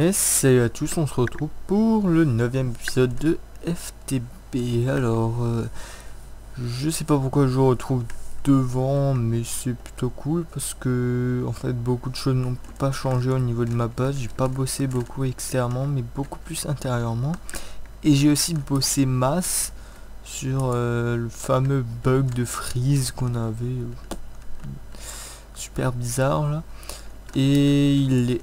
Et salut à tous, on se retrouve pour le 9e épisode de FTB. Alors, je sais pas pourquoi je retrouve devant, mais c'est plutôt cool parce que en fait beaucoup de choses n'ont pas changé au niveau de ma base. J'ai pas bossé beaucoup extérieurement, mais beaucoup plus intérieurement. Et j'ai aussi bossé masse sur le fameux bug de freeze qu'on avait, super bizarre là. Et il est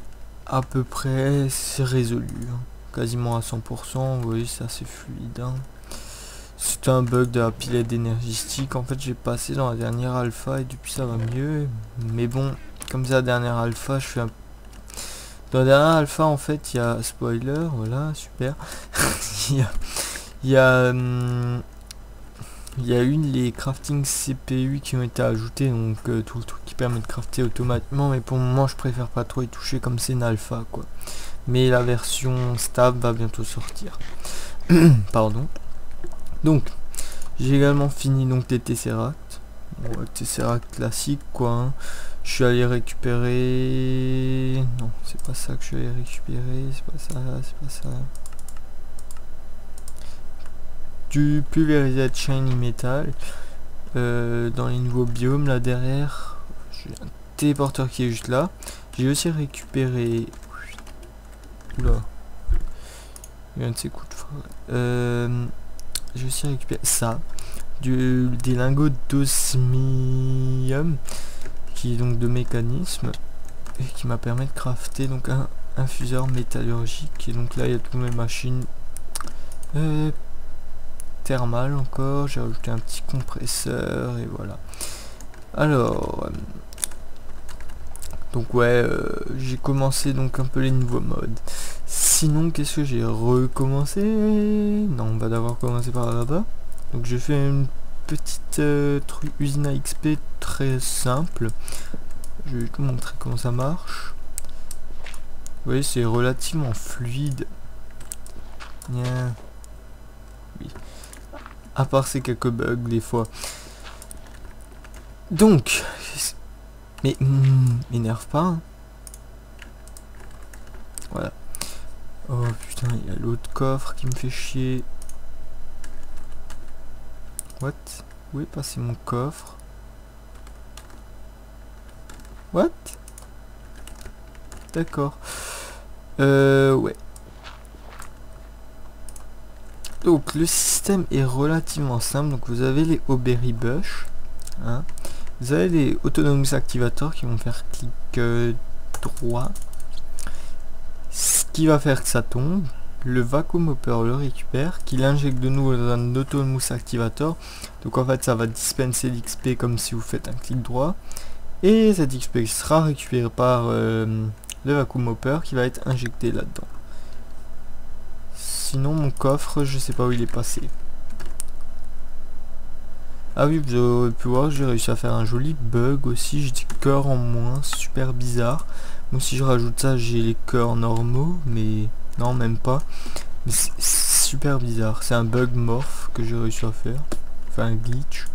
à peu près résolu, hein. Quasiment à 100%, oui, c'est assez fluide, hein. C'est un bug de la pilette énergistique. En fait, j'ai passé dans la dernière alpha et depuis ça va mieux. Mais bon, comme c'est la dernière alpha, je fais un... Dans la dernière alpha, en fait, il y a spoiler, voilà, super. il y a les crafting CPU qui ont été ajoutés, donc tout le truc qui permet de crafter automatiquement, mais pour le moment je préfère pas trop y toucher comme c'est une alpha quoi. Mais la version stable va bientôt sortir. Pardon. Donc j'ai également fini donc les Tesseract. Bon, Tesseract classique quoi, hein. Je suis allé récupérer... Non, c'est pas ça que je suis allé récupérer, c'est pas ça. Du pulvérisé shiny metal dans les nouveaux biomes là derrière. J'ai un téléporteur qui est juste là. J'ai aussi récupéré... Oula, il y a un de ces coups de frein. J'ai aussi récupéré ça, des lingots d'osmium qui est donc de mécanisme et qui m'a permis de crafter donc un infuseur métallurgique. Et donc là il y a toutes mes machines thermal encore, j'ai rajouté un petit compresseur et voilà. Alors donc ouais, j'ai commencé donc un peu les nouveaux modes. Sinon qu'est-ce que j'ai recommencé? Non, on va d'abord commencer par là-bas. Donc j'ai fait une petite usine à XP très simple. Je vais vous montrer comment ça marche. Vous voyez, c'est relativement fluide. Yeah. Oui. À part ces quelques bugs des fois. Donc, mais m'énerve pas, hein. Voilà. Oh putain, il y a l'autre coffre qui me fait chier. What? Où est passé mon coffre? What? D'accord. Ouais. Donc le système est relativement simple. Donc vous avez les Auberry Bush, hein. Vous avez les Autonomous Activators qui vont faire clic droit, ce qui va faire que ça tombe. Le Vacuum Hopper le récupère, qui l'injecte de nouveau dans un Autonomous Activator. Donc en fait ça va dispenser l'XP comme si vous faites un clic droit. Et cet XP sera récupéré par le Vacuum Hopper qui va être injecté là-dedans. Sinon mon coffre, je sais pas où il est passé. Ah oui, vous avez pu voir, j'ai réussi à faire un joli bug aussi. J'ai des cœurs en moins, super bizarre. Donc si je rajoute ça, j'ai les cœurs normaux, mais non, même pas. Mais c'est super bizarre. C'est un bug morph que j'ai réussi à faire. Enfin un glitch.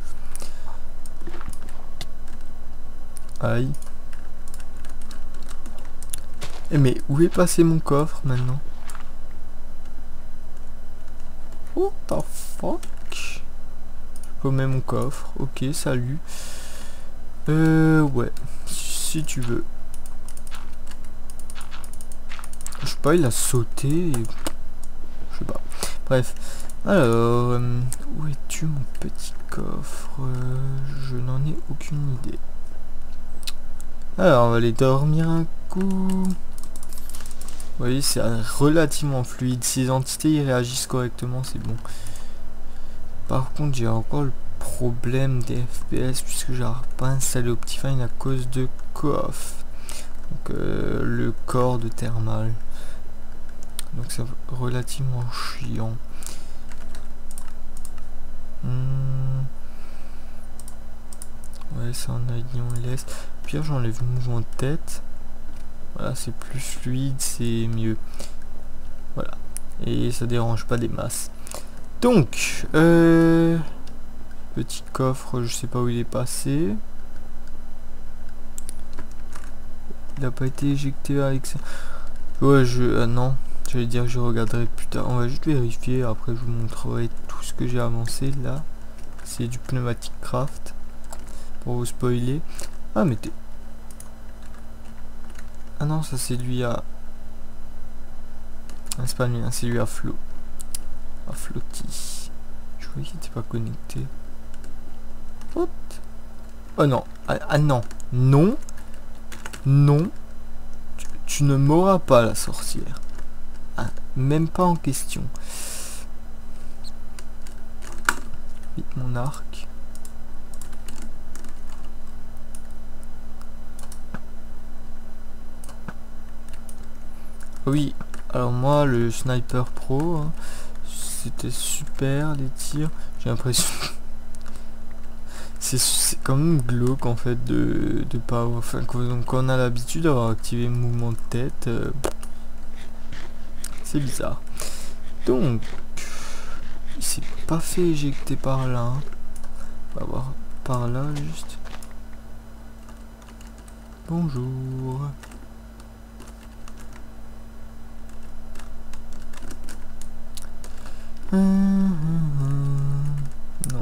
Aïe. Eh mais où est passé mon coffre maintenant? What the fuck? Je mets mon coffre. Ok, salut. Ouais. Si tu veux. Je sais pas, il a sauté. Je sais pas. Bref. Alors, où es-tu mon petit coffre? Je n'en ai aucune idée. Alors, on va aller dormir un coup. Vous voyez, c'est relativement fluide. Si les entités y réagissent correctement, c'est bon. Par contre, j'ai encore le problème des FPS puisque j'arrive pas à installer Optifine à cause de Coff. Donc le corps de thermal. Donc c'est relativement chiant. Ouais, ça en a dit on laisse. Puis j'enlève le mouvement de tête. Voilà, c'est plus fluide, c'est mieux. Voilà. Et ça dérange pas des masses. Donc, petit coffre, je sais pas où il est passé. Il n'a pas été éjecté avec ça. Ouais, non, j'allais dire que je regarderai plus tard. On va juste vérifier, après je vous montrerai tout ce que j'ai avancé là. C'est du pneumatique craft. Pour vous spoiler. Ah mais t'es... Ah non, ça c'est lui à... Ah, c'est pas lui, hein, c'est lui à flot. À flotti. Je croyais qu'il était pas connecté. What? Oh non. Ah non. Non. Non. Tu ne m'auras pas la sorcière. Ah, même pas en question. Vite mon arc. Oui, alors moi le sniper pro, hein, c'était super les tirs. J'ai l'impression c'est quand même glauque en fait de pas, enfin quand on a l'habitude d'avoir activé le mouvement de tête, c'est bizarre. Donc il s'est pas fait éjecter par là, hein. On va voir par là juste. Bonjour. Non.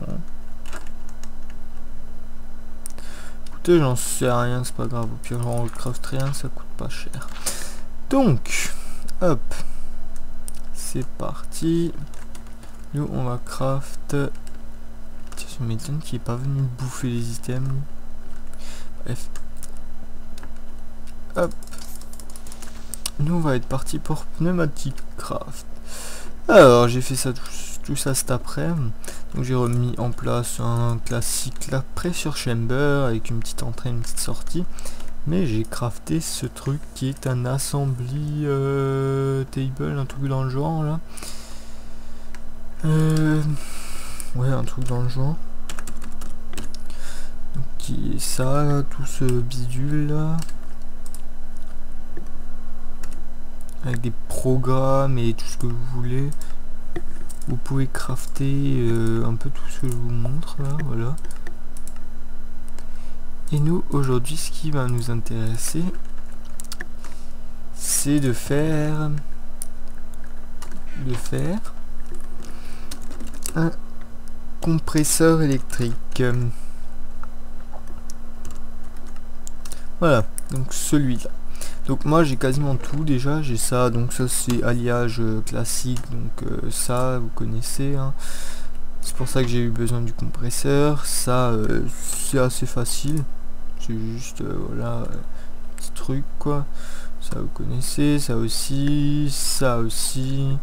Écoutez, j'en sais rien, c'est pas grave. Au pire, on craft rien, ça coûte pas cher. Donc, hop. C'est parti. Nous, on va craft. Tiens, je m'étonne qu'il est pas venu bouffer les items. Bref. Hop. Nous, on va être parti pour pneumatique craft. Alors, j'ai fait ça tout ça cet après-midi. Donc j'ai remis en place un classique la pressure chamber avec une petite entrée, une petite sortie. Mais j'ai crafté ce truc qui est un assembly table, un truc dans le genre là. Ouais, un truc dans le genre. Donc, qui est ça, tout ce bidule là. Avec des programmes et tout ce que vous voulez. Vous pouvez crafter un peu tout ce que je vous montre là, voilà. Et nous, aujourd'hui, ce qui va nous intéresser, c'est de faire un compresseur électrique. Voilà, donc celui-là. Donc moi j'ai quasiment tout déjà, j'ai ça, donc ça c'est alliage classique, donc ça vous connaissez, hein. C'est pour ça que j'ai eu besoin du compresseur. Ça c'est assez facile, c'est juste voilà, petit truc quoi, ça vous connaissez, ça aussi, ça aussi,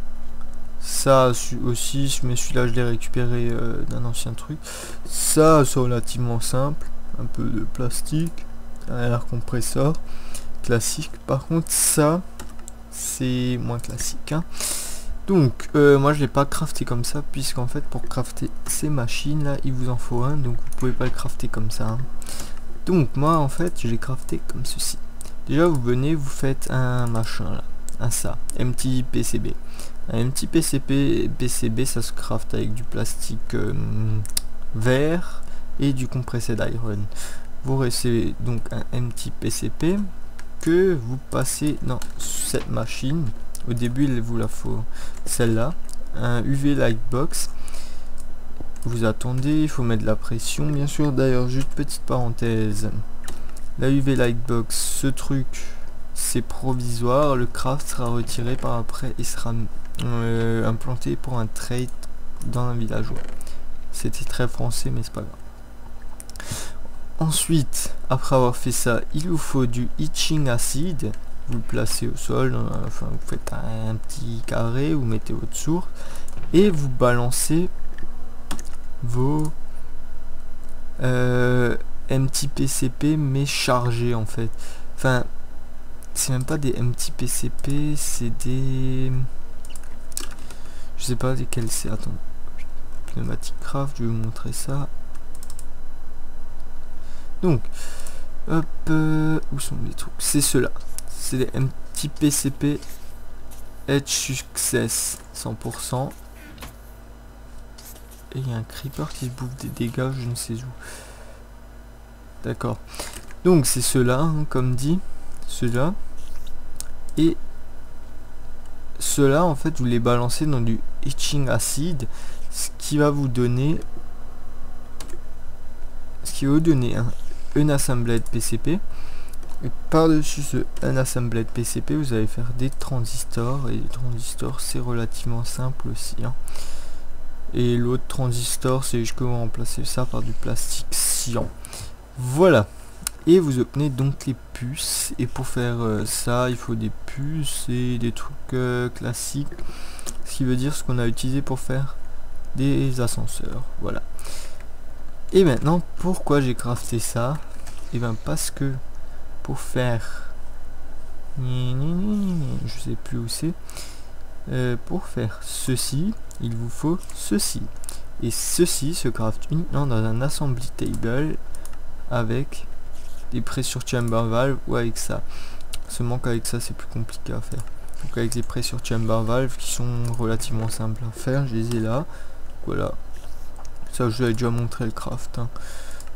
ça aussi, mais celui-là je l'ai récupéré d'un ancien truc. Ça c'est relativement simple, un peu de plastique, un air compresseur classique. Par contre ça c'est moins classique, hein. Donc moi je l'ai pas crafté comme ça, puisqu'en fait pour crafter ces machines là il vous en faut un, donc vous pouvez pas le crafter comme ça, hein. Donc moi en fait je l'ai crafté comme ceci. Déjà vous venez, vous faites un machin là, un ça, MT PCB. Un MT PCB ça se craft avec du plastique vert et du compressed iron. Vous recevez donc un MT PCP que vous passez dans cette machine. Au début il vous la faut celle-là, un UV Lightbox. Vous attendez, il faut mettre de la pression bien sûr. D'ailleurs juste petite parenthèse, la UV Lightbox, ce truc c'est provisoire, le craft sera retiré par après et sera implanté pour un trade dans un villageois. C'était très français mais c'est pas grave. Ensuite, après avoir fait ça, il vous faut du Etching Acid. Vous le placez au sol, enfin vous faites un petit carré, vous mettez votre source et vous balancez vos MT-PCP mais chargés en fait. Enfin, c'est même pas des MT-PCP, c'est des... Je sais pas lesquels c'est. Attends, pneumatique craft, je vais vous montrer ça. Donc, hop, où sont les trucs? C'est ceux-là. C'est des MT-PCP Edge Success 100%. Et il y a un creeper qui se bouffe des dégâts, je ne sais où. D'accord. Donc c'est ceux-là, hein, comme dit. Ceux-là. Et cela en fait vous les balancez dans du etching acid, ce qui va vous donner un unassembled PCP. Et par-dessus ce unassembled PCP, vous allez faire des transistors, et les transistors c'est relativement simple aussi, hein. Et l'autre transistor, c'est juste que vous remplacez ça par du plastique cyan. Voilà. Et vous obtenez donc les puces. Et pour faire ça, il faut des puces et des trucs classiques. Ce qui veut dire ce qu'on a utilisé pour faire des ascenseurs. Voilà. Et maintenant, pourquoi j'ai crafté ça? Et bien parce que pour faire... je sais plus où c'est. Pour faire ceci, il vous faut ceci. Et ceci se craft uniquement dans un assembly table avec des pressure chamber valve ou avec ça. Seulement qu'avec ça c'est plus compliqué à faire. Donc avec les pressure chamber valve qui sont relativement simples à faire, je les ai là. Voilà. Ça je vous avais déjà montré le craft, hein.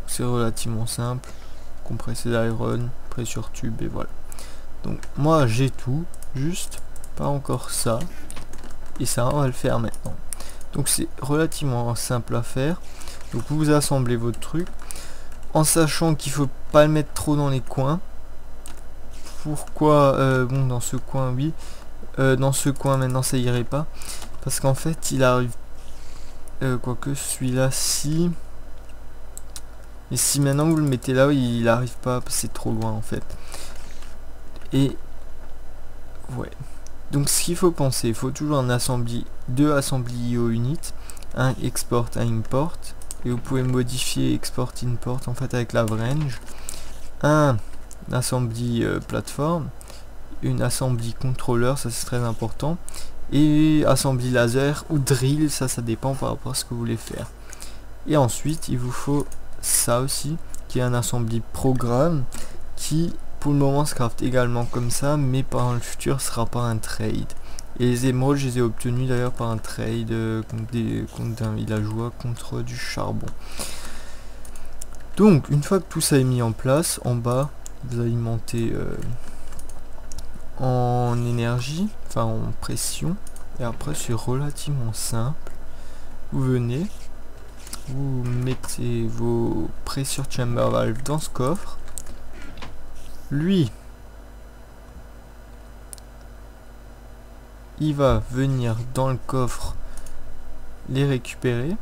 C'est relativement simple. Compressé d'iron, pressure tube et voilà. Donc moi j'ai tout, juste pas encore ça. Et ça on va le faire maintenant. Donc c'est relativement simple à faire. Donc vous assemblez votre truc en sachant qu'il faut pas le mettre trop dans les coins. Pourquoi bon, dans ce coin oui, dans ce coin maintenant ça irait pas parce qu'en fait il arrive quoique celui-là si, et si maintenant vous le mettez là, il arrive pas, c'est trop loin en fait. Et ouais, donc ce qu'il faut penser, il faut toujours un assembly, deux assembly IO unit, un export, un import, et vous pouvez modifier export import en fait avec la range, un assembly plateforme, une assembly controller, ça c'est très important, et assembly laser ou drill, ça dépend par rapport à ce que vous voulez faire. Et ensuite il vous faut ça aussi, qui est un assembly programme, qui pour le moment se craft également comme ça, mais par le futur sera pas un trade. Et les émeraudes je les ai obtenus d'ailleurs par un trade contre un villageois contre du charbon. Donc une fois que tout ça est mis en place, en bas vous alimentez en énergie, enfin en pression, et après c'est relativement simple. Vous venez, vous mettez vos pressure chamber valve dans ce coffre. Lui, il va venir dans le coffre les récupérer.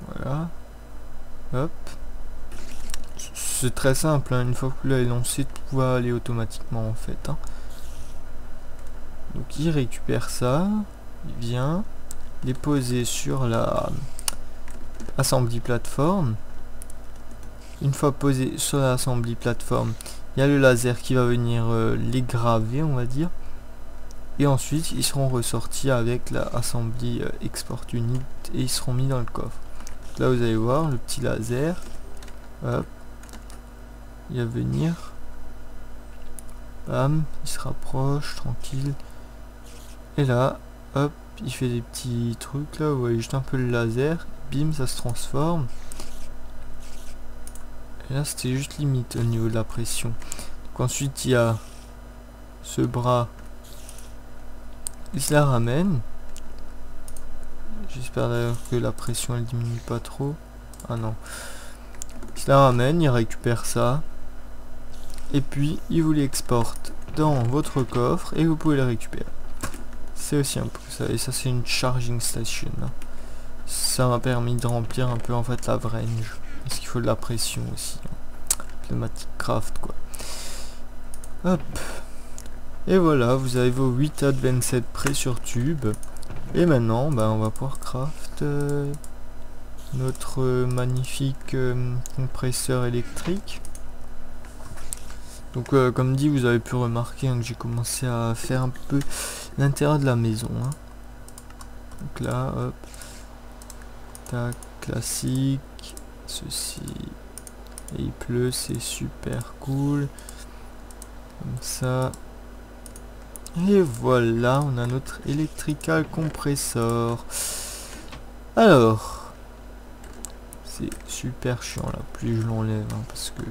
Voilà. Hop. C'est très simple, hein. Une fois que vous l'avez lancé, tout va aller automatiquement en fait, hein. Donc il récupère ça, il vient les poser sur la assembly plateforme. Une fois posé sur la assembly plateforme, il y a le laser qui va venir les graver, on va dire. Et ensuite ils seront ressortis avec la assembly export unit et ils seront mis dans le coffre. Là vous allez voir le petit laser, hop, il va venir, bam, il se rapproche tranquille, et là hop, il fait des petits trucs là, vous voyez juste un peu le laser, bim, ça se transforme. Et là c'était juste limite au niveau de la pression. Donc ensuite il y a ce bras, il se la ramène. J'espère d'ailleurs que la pression elle diminue pas trop. Ah non. Il se la ramène, il récupère ça. Et puis il vous l'exporte dans votre coffre et vous pouvez le récupérer. C'est aussi un peu ça. Et ça c'est une charging station, hein. Ça m'a permis de remplir un peu en fait la range. Parce qu'il faut de la pression aussi, hein. Pneumatic craft quoi. Hop. Et voilà, vous avez vos 8 advanced pressure tubes. Et maintenant, bah, on va pouvoir craft notre magnifique compresseur électrique. Donc comme dit, vous avez pu remarquer, hein, que j'ai commencé à faire un peu l'intérieur de la maison, hein. Donc là, hop. Tac, classique. Ceci. Et il pleut, c'est super cool. Comme ça. Et voilà, on a notre electrical compressor. Alors, c'est super chiant là, plus je l'enlève, hein, parce que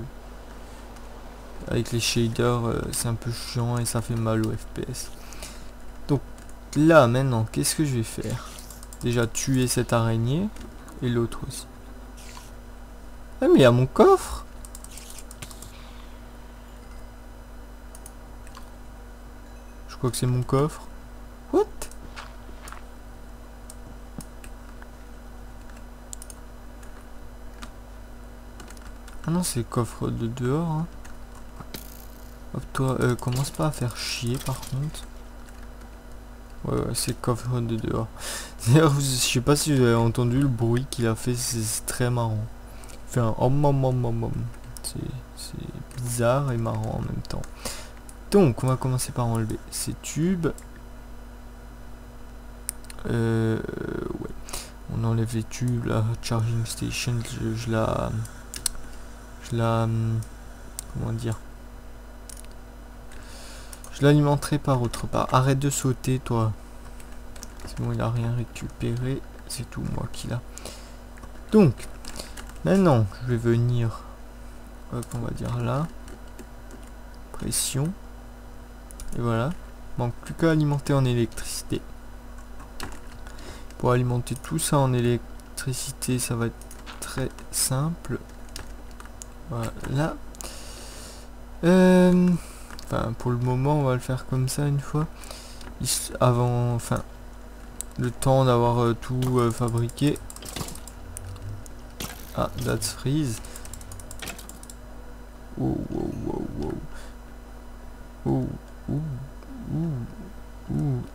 avec les shaders c'est un peu chiant et ça fait mal au FPS. Donc là, maintenant, qu'est-ce que je vais faire? Déjà, tuer cette araignée. Et l'autre aussi. Ah, mais il y a mon coffre! Je crois que c'est mon coffre. What? Ah non, c'est le coffre de dehors. Hein. Hop, toi, commence pas à faire chier par contre. Ouais, c'est le coffre de dehors. D'ailleurs, je sais pas si vous avez entendu le bruit qu'il a fait, c'est très marrant. Il fait un om. C'est bizarre et marrant en même temps. Donc, on va commencer par enlever ces tubes. Ouais. On enlève les tubes, la charging station, je la... Comment dire? Je l'alimenterai par autre part. Arrête de sauter, toi. C'est bon, il a rien récupéré. C'est tout, moi qui l'a. Donc, maintenant, je vais venir... Hop, on va dire là. Pression. Et voilà. Il manque plus qu'à alimenter en électricité. Pour alimenter tout ça en électricité, ça va être très simple. Voilà. Enfin, pour le moment, on va le faire comme ça une fois. Avant, enfin, le temps d'avoir tout fabriqué. Ah, that's freeze. Oh, wow, wow, wow. Oh,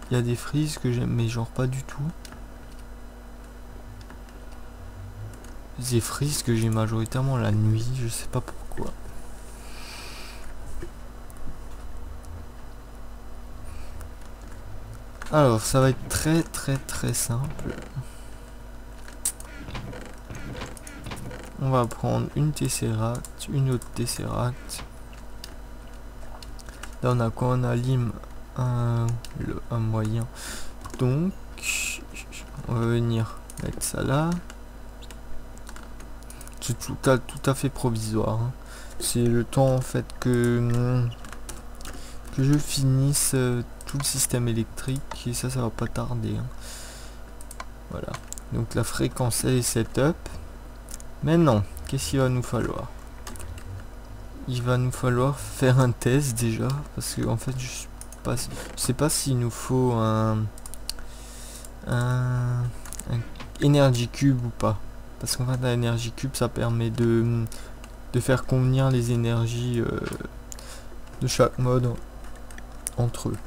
il y a des frises que j'aime, mais genre pas du tout. Des frises que j'ai majoritairement la nuit, je sais pas pourquoi. Alors, ça va être très simple. On va prendre une Tesseract, une autre Tesseract. Là, on a quoi? On a un moyen. Donc, on va venir mettre ça là. C'est tout à fait provisoire. Hein. C'est le temps en fait que je finisse tout le système électrique et ça va pas tarder. Hein. Voilà. Donc la fréquence elle est setup. Maintenant, qu'est-ce qu'il va nous falloir? Il va nous falloir faire un test déjà parce que en fait je sais pas s'il nous faut un Energy Cube ou pas. Parce qu'en fait la Energy Cube ça permet de faire convenir les énergies de chaque mode entre eux.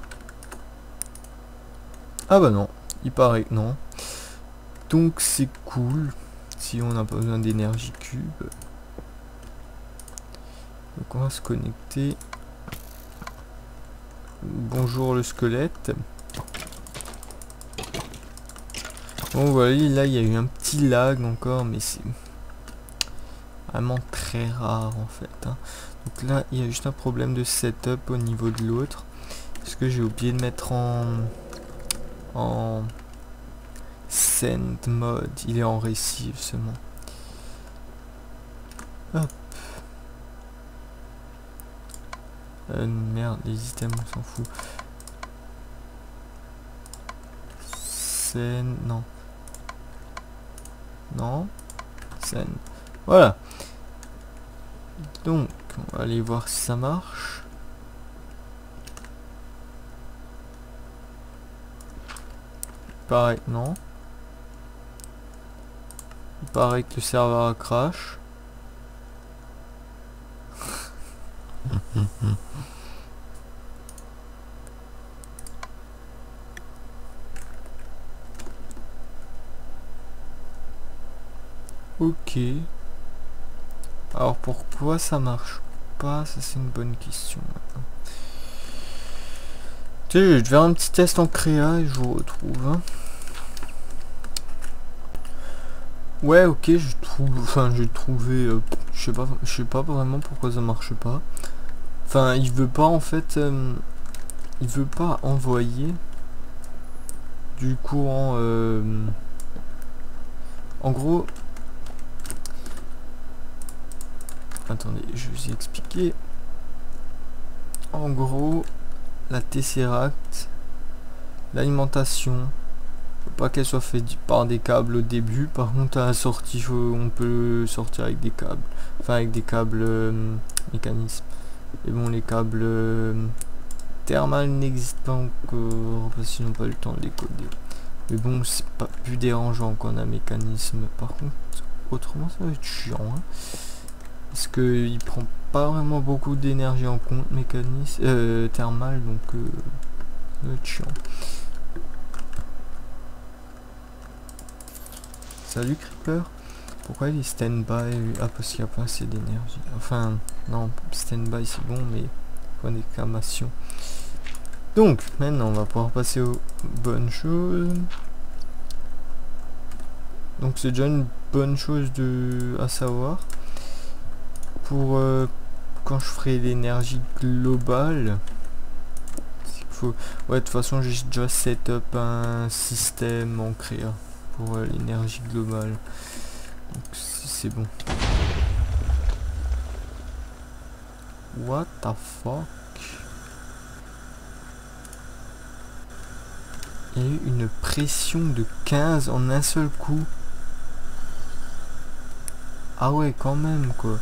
Ah bah non, il paraît que non. Donc c'est cool si on n'a pas besoin d'énergie cube. Donc on va se connecter. Bonjour le squelette. Bon voilà, là il y a eu un petit lag encore, mais c'est vraiment très rare en fait. Hein. Donc là il y a juste un problème de setup au niveau de l'autre. Parce que j'ai oublié de mettre en send mode. Il est en receive seulement. Hop. Merde, les items on s'en fout. Send, non. Non. Send. Voilà. Donc, on va aller voir si ça marche. Pareil, non. Il paraît que le serveur a crash. Ok. Alors pourquoi ça marche pas? Ça c'est une bonne question maintenant. Tu sais, je vais faire un petit test en créa et je vous retrouve. Hein. Ouais, ok, je trouve, enfin, j'ai trouvé, je sais pas vraiment pourquoi ça marche pas. Enfin, il veut pas en fait, il veut pas envoyer du courant. En gros, attendez, je vais vous expliquer. En gros, la Tesseract, L'alimentation, faut pas qu'elle soit faite par des câbles au début. Par contre, à la sortie, on peut sortir avec des câbles. Enfin, avec des câbles mécanismes. Et bon, les câbles thermales n'existent pas encore parce qu'ils n'ont pas eu le temps de les coder. Mais bon, c'est pas plus dérangeant qu'on a un mécanisme. Par contre, autrement, ça va être chiant. Hein, parce qu'il prend pas vraiment beaucoup d'énergie en compte, mécanisme thermal, donc ça va être chiant. Salut Creeper. Pourquoi il est stand-by? Ah, parce qu'il n'y a pas assez d'énergie. Enfin, non, stand-by c'est bon, mais point d'exclamation. Donc, maintenant, on va pouvoir passer aux bonnes choses. Donc, c'est déjà une bonne chose à savoir. Pour quand je ferai l'énergie globale. Ouais, de toute façon, j'ai déjà set up un système en créa pour l'énergie globale. Donc, c'est bon. What the fuck? Il y a eu une pression de 15 en un seul coup. Ah ouais, quand même, quoi.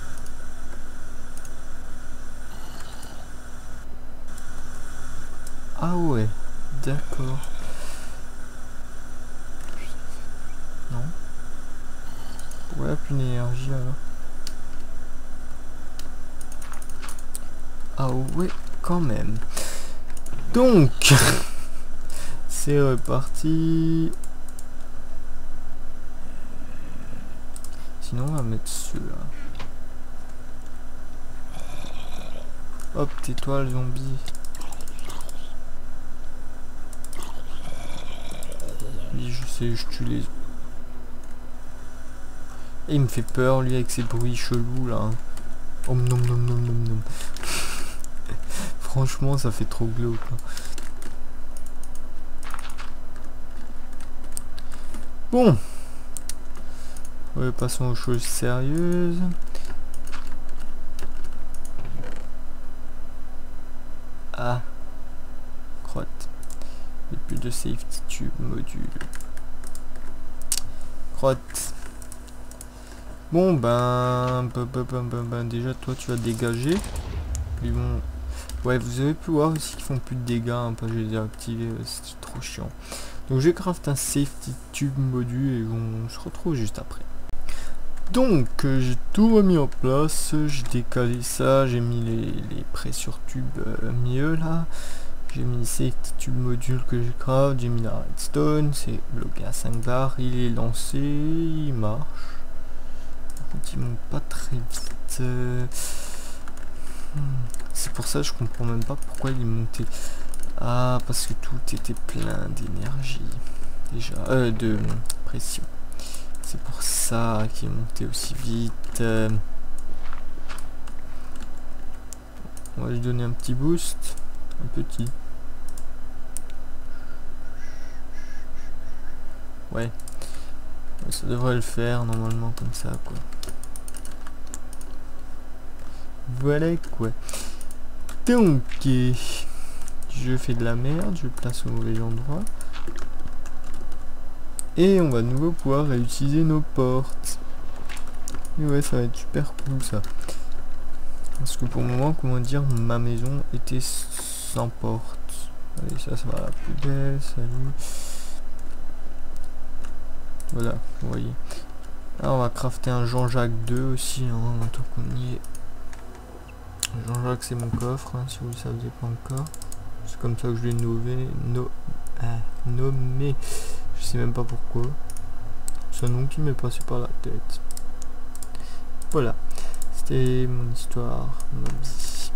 Ah ouais, d'accord. Non. Ouais, plus d'énergie alors. Ah ouais, quand même. Donc, c'est reparti. Sinon, on va mettre ceux-là. Hop, tais-toi le zombie. Oui, je sais, je tue les... Et il me fait peur, lui, avec ses bruits chelous, là. Hein. Oh, nom, nom, nom, nom, nom. Franchement, ça fait trop glauque. Hein. Bon. Ouais, passons aux choses sérieuses. Ah. Crotte. Il n'y a plus de safety tube module. Crotte. Bon ben, déjà toi tu vas dégager. Puis bon, ouais, vous avez pu voir aussi qu'ils font plus de dégâts, hein, pas je les ai activés, c'est trop chiant. Donc je craft un safety tube module et on se retrouve juste après. Donc j'ai tout remis en place, j'ai décalé ça, j'ai mis les pressure tubes mieux là. J'ai mis le safety tube module que j'ai craft, j'ai mis la redstone, c'est bloqué à 5 barres, il est lancé, il marche. Il monte pas très vite. C'est pour ça que je comprends même pas pourquoi il est monté. Ah, parce que tout était plein d'énergie. Déjà, de pression. C'est pour ça qu'il est monté aussi vite. On va lui donner un petit boost. Un petit. Ouais. Ça devrait le faire normalement comme ça, quoi. Voilà quoi. Donc, je fais de la merde, je place au mauvais endroit. Et on va de nouveau pouvoir réutiliser nos portes. Et ouais, ça va être super cool ça. Parce que pour le moment, comment dire, ma maison était sans porte. Allez, ça va à la poubelle, salut. Voilà, vous voyez. Là, on va crafter un Jean-Jacques 2 aussi, hein, tant qu'on y est. Jean-Jacques, c'est mon coffre, hein, si vous ne le saviez pas encore. C'est comme ça que je l'ai nommé. Je sais même pas pourquoi. C'est un nom qui m'est passé par la tête. Voilà. C'était mon histoire, ma vie.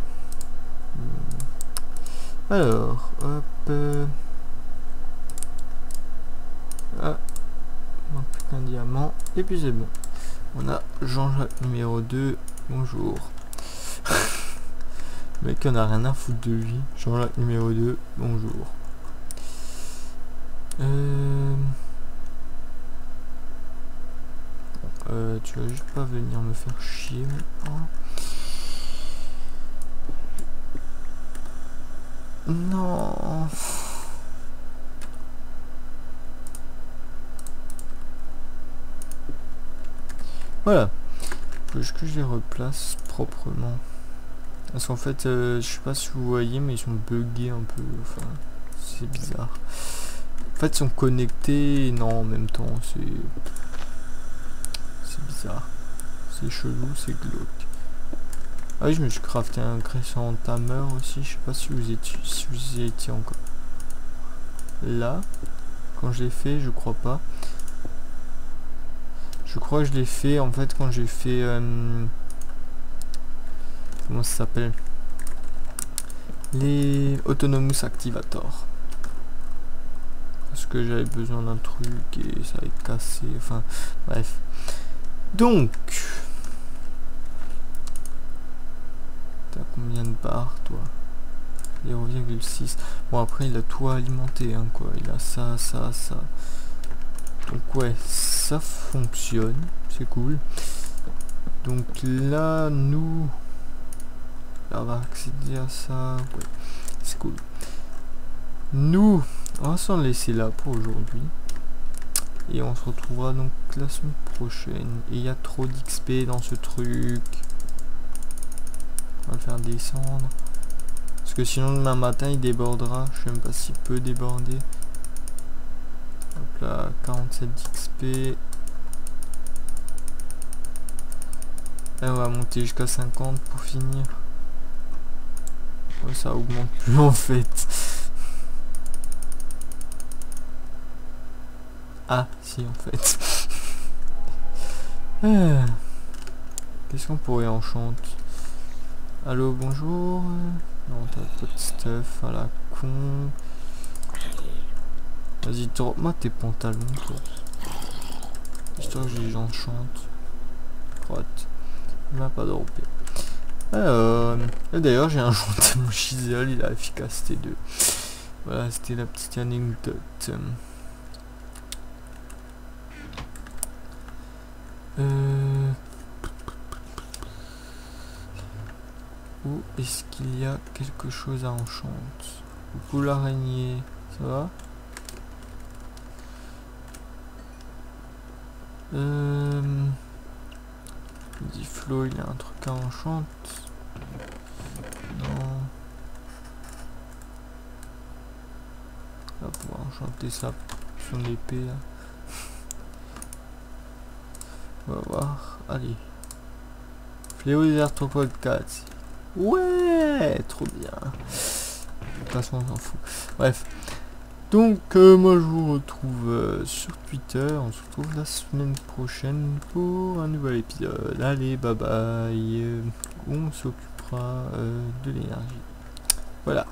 Alors, hop. Ah. Il manque plus qu'un diamant. Et puis c'est bon. On a Jean-Jacques numéro 2. Bonjour. Le mec, on a rien à foutre de lui. Jean-Jacques numéro 2. Bonjour. Tu vas juste pas venir me faire chier maintenant. Non. Voilà. Faut juste que je les replace proprement. Parce qu'en fait, je sais pas si vous voyez, mais ils sont buggés un peu. Enfin, c'est bizarre. En fait, ils sont connectés et non en même temps. C'est bizarre. C'est chelou, c'est glauque. Ah oui, je me suis crafté un Crescent Hammer aussi. Je sais pas si vous y étiez encore. Là, quand je l'ai fait, je crois pas. Je crois que je l'ai fait en fait quand j'ai fait... comment ça s'appelle? Les Autonomous Activator. Parce que j'avais besoin d'un truc et ça avait cassé. Enfin, bref. Donc... T'as combien de barres, toi? 0,6. Bon, après, il a tout alimenté, hein, quoi. Il a ça, ça, ça. Donc, ouais, ça fonctionne. C'est cool. Donc, là, nous... on va accéder à ça. Ouais, c'est cool. Nous, on va s'en laisser là pour aujourd'hui. Et on se retrouvera donc la semaine prochaine. Et il y a trop d'XP dans ce truc. On va le faire descendre. Parce que sinon demain matin il débordera. Je sais même pas s'il peut déborder. Hop là, 47 d'XP. Et on va monter jusqu'à 50 pour finir. Oh, ça augmente plus en fait. Ah si en fait. Qu'est-ce qu'on pourrait enchanter? Allô, bonjour. Non, t'as pas de stuff à la con. Vas-y, drop-moi tes pantalons, toi. Histoire que je les enchante. Crotte. Il m'a pas droppé. D'ailleurs, j'ai enchanté mon chisel, il a efficacité 2. Voilà, c'était la petite anecdote. Où est-ce qu'il y a quelque chose à enchanter? Coucou l'araignée, ça va? Dit Flo, il y a un truc à enchanter. Non. On va pouvoir enchanter ça, son épée là. On va voir. Allez. Fléau des arthropodes 4. Ouais, trop bien. De toute façon, on s'en fout. Bref. Donc, moi, je vous retrouve sur Twitter. On se retrouve la semaine prochaine pour un nouvel épisode. Allez, bye bye. On s'occupera de l'énergie. Voilà.